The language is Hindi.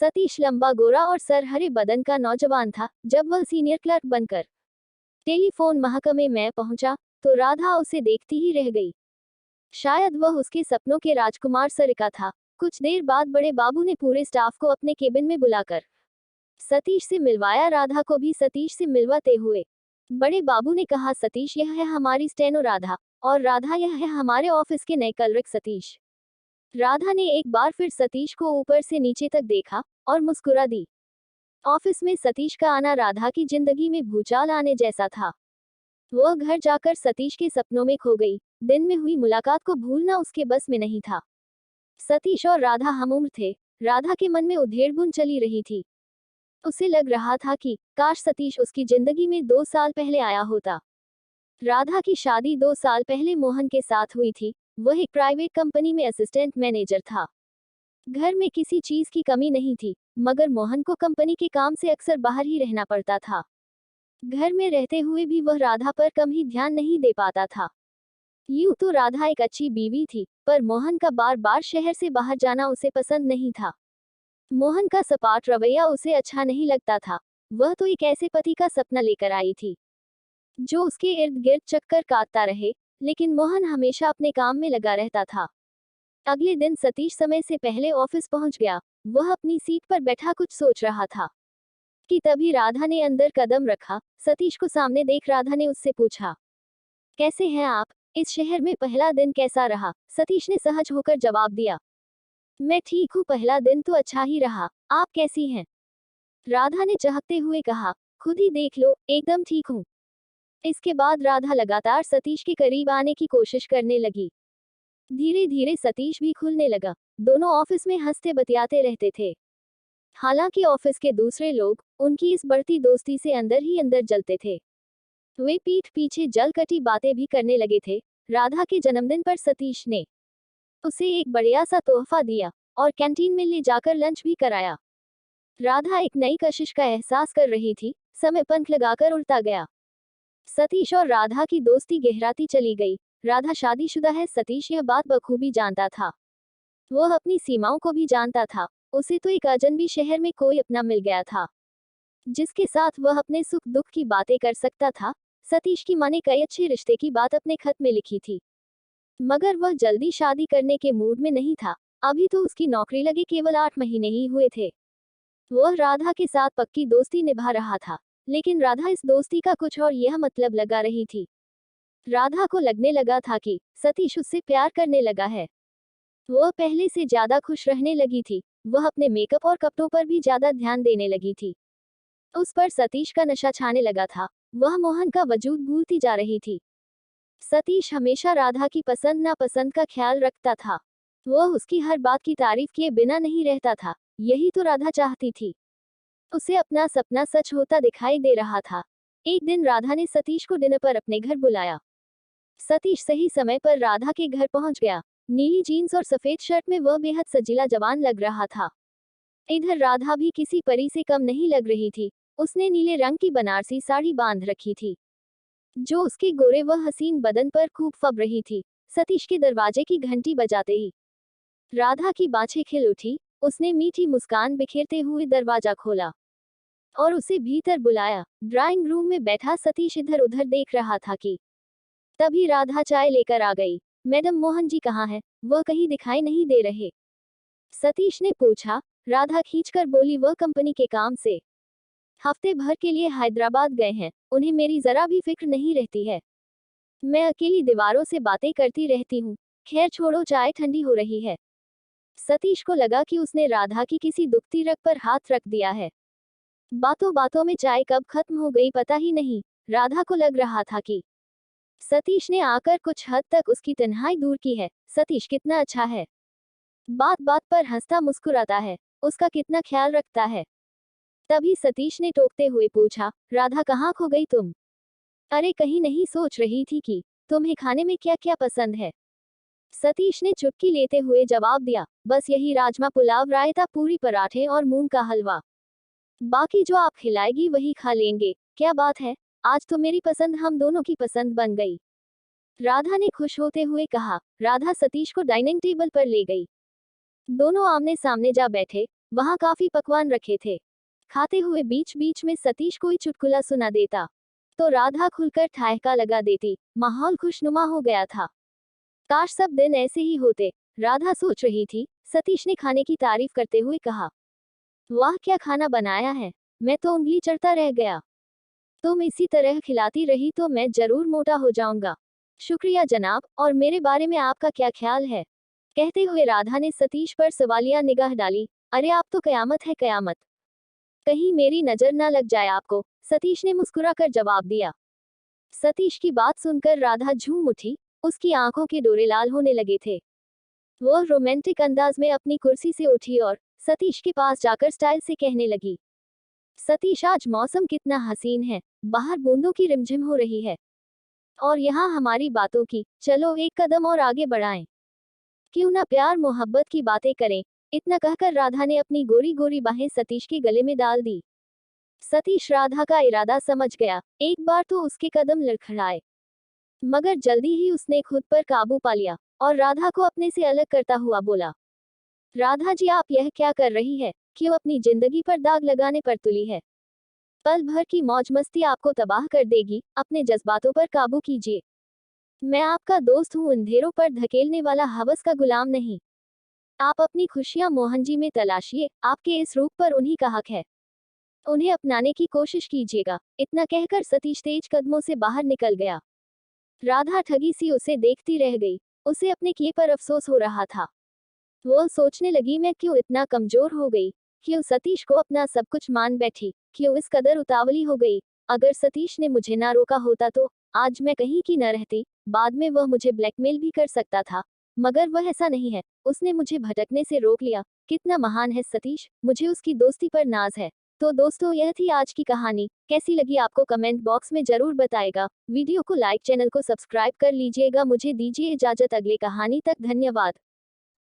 सतीश लंबा गोरा और सरहरे बदन का नौजवान था। जब वह सीनियर क्लर्क बनकर टेलीफोन महकमे में पहुंचा तो राधा उसे देखती ही रह गई। शायद वह उसके सपनों के राजकुमार सरिका था। कुछ देर बाद बड़े बाबू ने पूरे स्टाफ को अपने केबिन में बुलाकर सतीश से मिलवाया। राधा को भी सतीश से मिलवाते हुए बड़े बाबू ने कहा, सतीश यह है हमारी स्टेनो राधा, और राधा यह है हमारे ऑफिस के नए क्लर्क सतीश। राधा ने एक बार फिर सतीश को ऊपर से नीचे तक देखा और मुस्कुरा दी। ऑफिस में सतीश का आना राधा की जिंदगी में भूचाल आने जैसा था। वह घर जाकर सतीश के सपनों में खो गई। दिन में हुई मुलाकात को भूलना उसके बस में नहीं था। सतीश और राधा हमउम्र थे। राधा के मन में उधेड़-बुन चली रही थी। उसे लग रहा था कि काश सतीश उसकी जिंदगी में 2 साल पहले आया होता। राधा की शादी 2 साल पहले मोहन के साथ हुई थी। वह एक प्राइवेट कंपनी में असिस्टेंट मैनेजर था। घर में किसी चीज की कमी नहीं थी, मगर मोहन को कंपनी के काम से अक्सर बाहर ही रहना पड़ता था। घर में रहते हुए भी वह राधा पर कम ही ध्यान नहीं दे पाता था। यूं तो राधा एक अच्छी बीवी थी, पर मोहन का बार बार शहर से बाहर जाना उसे पसंद नहीं था। मोहन का सपाट रवैया उसे अच्छा नहीं लगता था। वह तो एक ऐसे पति का सपना लेकर आई थी जो उसके इर्द गिर्द चक्कर काटता रहे, लेकिन मोहन हमेशा अपने काम में लगा रहता था। अगले दिन सतीश समय से पहले ऑफिस पहुंच गया। वह अपनी सीट पर बैठा कुछ सोच रहा था कि तभी राधा ने अंदर कदम रखा। सतीश को सामने देख राधा ने उससे पूछा, कैसे हैं आप? इस शहर में पहला दिन कैसा रहा? सतीश ने सहज होकर जवाब दिया, मैं ठीक हूँ, पहला दिन तो अच्छा ही रहा। आप कैसी हैं? राधा ने चहकते हुए कहा, खुद ही देख लो, एकदम ठीक हूँ। इसके बाद राधा लगातार सतीश के करीब आने की कोशिश करने लगी। धीरे धीरे सतीश भी खुलने लगा। दोनों ऑफिस में हंसते बतियाते रहते थे। हालांकि ऑफिस के दूसरे लोग उनकी इस बढ़ती दोस्ती से अंदर ही अंदर जलते थे। वे पीठ पीछे जलकटी बातें भी करने लगे थे। राधा के जन्मदिन पर सतीश ने उसे एक बढ़िया सा तोहफा दिया और कैंटीन में ले जाकर लंच भी कराया। राधा एक नई कशिश का एहसास कर रही थी। समय पंख लगाकर उड़ता गया। सतीश और राधा की दोस्ती गहराती चली गई। राधा शादीशुदा है, सतीश यह बात बखूबी जानता था। वह अपनी सीमाओं को भी जानता था। उसे तो एक अजनबी शहर में कोई अपना मिल गया था जिसके साथ वह अपने सुख दुख की बातें कर सकता था। सतीश की मां ने कई अच्छे रिश्ते की बात अपने खत में लिखी थी, मगर वह जल्दी शादी करने के मूड में नहीं था। अभी तो उसकी नौकरी लगे केवल 8 महीने ही हुए थे। वह राधा के साथ पक्की दोस्ती निभा रहा था, लेकिन राधा इस दोस्ती का कुछ और यह मतलब लगा रही थी। राधा को लगने लगा था कि सतीश उससे प्यार करने लगा है। वह पहले से ज्यादा खुश रहने लगी थी। वह अपने मेकअप और कपड़ों पर भी ज्यादा ध्यान देने लगी थी। उस पर सतीश का नशा छाने लगा था। वह मोहन का वजूद भूलती जा रही थी। सतीश हमेशा राधा की पसंद नापसंद का ख्याल रखता था। वह उसकी हर बात की तारीफ किए बिना नहीं रहता था। यही तो राधा चाहती थी। उसे अपना सपना सच होता दिखाई दे रहा था। एक दिन राधा ने सतीश को डिनर पर अपने घर बुलाया। सतीश सही समय पर राधा के घर पहुंच गया। नीली जीन्स और सफेद शर्ट में वह बेहद सजीला जवान लग रहा था। इधर राधा भी किसी परी से कम नहीं लग रही थी। उसने नीले रंग की बनारसी साड़ी बांध रखी थी जो उसके गोरे व हसीन बदन पर खूब फब रही थी। सतीश के दरवाजे की घंटी बजाते ही राधा की बाछें खिल उठी। उसने मीठी मुस्कान बिखेरते हुए दरवाजा खोला और उसे भीतर बुलाया। ड्राइंग रूम में बैठा सतीश इधर उधर देख रहा था कि तभी राधा चाय लेकर आ गई। मैडम, मोहन जी कहाँ हैं? वह कहीं दिखाई नहीं दे रहे। सतीश ने पूछा। राधा खींचकर बोली, वह कंपनी के काम से हफ्ते भर के लिए हैदराबाद गए हैं। उन्हें मेरी जरा भी फिक्र नहीं रहती है। मैं अकेली दीवारों से बातें करती रहती हूँ। खैर छोड़ो, चाय ठंडी हो रही है। सतीश को लगा कि उसने राधा की किसी दुखती रग पर हाथ रख दिया है। बातों बातों में चाय कब खत्म हो गई पता ही नहीं। राधा को लग रहा था कि सतीश ने आकर कुछ हद तक उसकी तन्हाई दूर की है। सतीश कितना अच्छा है, बात बात पर हंसता मुस्कुराता है, उसका कितना ख्याल रखता है। तभी सतीश ने टोकते हुए पूछा, राधा कहाँ खो गई तुम? अरे कहीं नहीं, सोच रही थी कि तुम्हें खाने में क्या क्या पसंद है। सतीश ने चुटकी लेते हुए जवाब दिया, बस यही राजमा पुलाव, रायता, पूरी, पराठे और मूंग का हलवा। बाकी जो आप खिलाएगी वही खा लेंगे। क्या बात है, आज तो मेरी पसंद हम दोनों की पसंद बन गई। राधा ने खुश होते हुए कहा। राधा सतीश को डाइनिंग टेबल पर ले गई। दोनों आमने सामने जा बैठे। वहां काफी पकवान रखे थे। खाते हुए बीच बीच में सतीश कोई चुटकुला सुना देता तो राधा खुलकर ठहाका लगा देती। माहौल खुशनुमा हो गया था। काश सब दिन ऐसे ही होते, राधा सोच रही थी। सतीश ने खाने की तारीफ करते हुए कहा, वाह क्या खाना बनाया है, मैं तो उंगली चढ़ता रह गया। तुम इसी तरह खिलाती रही तो मैं जरूर मोटा हो जाऊंगा। शुक्रिया जनाब, और मेरे बारे में आपका क्या ख्याल है? कहते हुए राधा ने सतीश पर सवालिया निगाह डाली। अरे आप तो कयामत है कयामत, कहीं मेरी नजर ना लग जाए आपको, सतीश ने मुस्कुराकर जवाब दिया। सतीश की बात सुनकर राधा झूम उठी। उसकी आंखों के डोरे लाल होने लगे थे। वह रोमांटिक अंदाज में अपनी कुर्सी से उठी और सतीश के पास जाकर स्टाइल से कहने लगी, सतीश आज मौसम कितना हसीन है, बाहर बूंदों की रिमझिम हो रही है और यहाँ हमारी बातों की, चलो एक कदम और आगे बढ़ाएं। क्यों ना प्यार मोहब्बत की बातें करें। इतना कहकर राधा ने अपनी गोरी गोरी बाहें सतीश के गले में डाल दी। सतीश राधा का इरादा समझ गया। एक बार तो उसके कदम लड़खड़ाए, मगर जल्दी ही उसने खुद पर काबू पा लिया और राधा को अपने से अलग करता हुआ बोला, राधा जी आप यह क्या कर रही है, क्यों अपनी जिंदगी पर दाग लगाने पर तुली है? पल भर की मौज मस्ती आपको तबाह कर देगी, अपने जज्बातों पर काबू कीजिए। मैं आपका दोस्त हूँ, अंधेरों पर धकेलने वाला हवस का गुलाम नहीं। आप अपनी खुशियां मोहन जी में तलाशिए, आपके इस रूप पर उन्हीं का हक है, उन्हें अपनाने की कोशिश कीजिएगा। इतना कहकर सतीश तेज कदमों से बाहर निकल गया। राधा ठगी सी उसे देखती रह गई। उसे अपने किए पर अफसोस हो रहा था। वह सोचने लगी, मैं क्यों इतना कमजोर हो गई, क्यों सतीश को अपना सब कुछ मान बैठी, क्यों इस कदर उतावली हो गई। अगर सतीश ने मुझे ना रोका होता तो आज मैं कहीं की न रहती। बाद में वह मुझे ब्लैकमेल भी कर सकता था, मगर वह ऐसा नहीं है, उसने मुझे भटकने से रोक लिया। कितना महान है सतीश, मुझे उसकी दोस्ती पर नाज है। तो दोस्तों यह थी आज की कहानी। कैसी लगी आपको कमेंट बॉक्स में जरूर बताएगा। वीडियो को लाइक, चैनल को सब्सक्राइब कर लीजिएगा। मुझे दीजिए इजाजत, अगली कहानी तक धन्यवाद।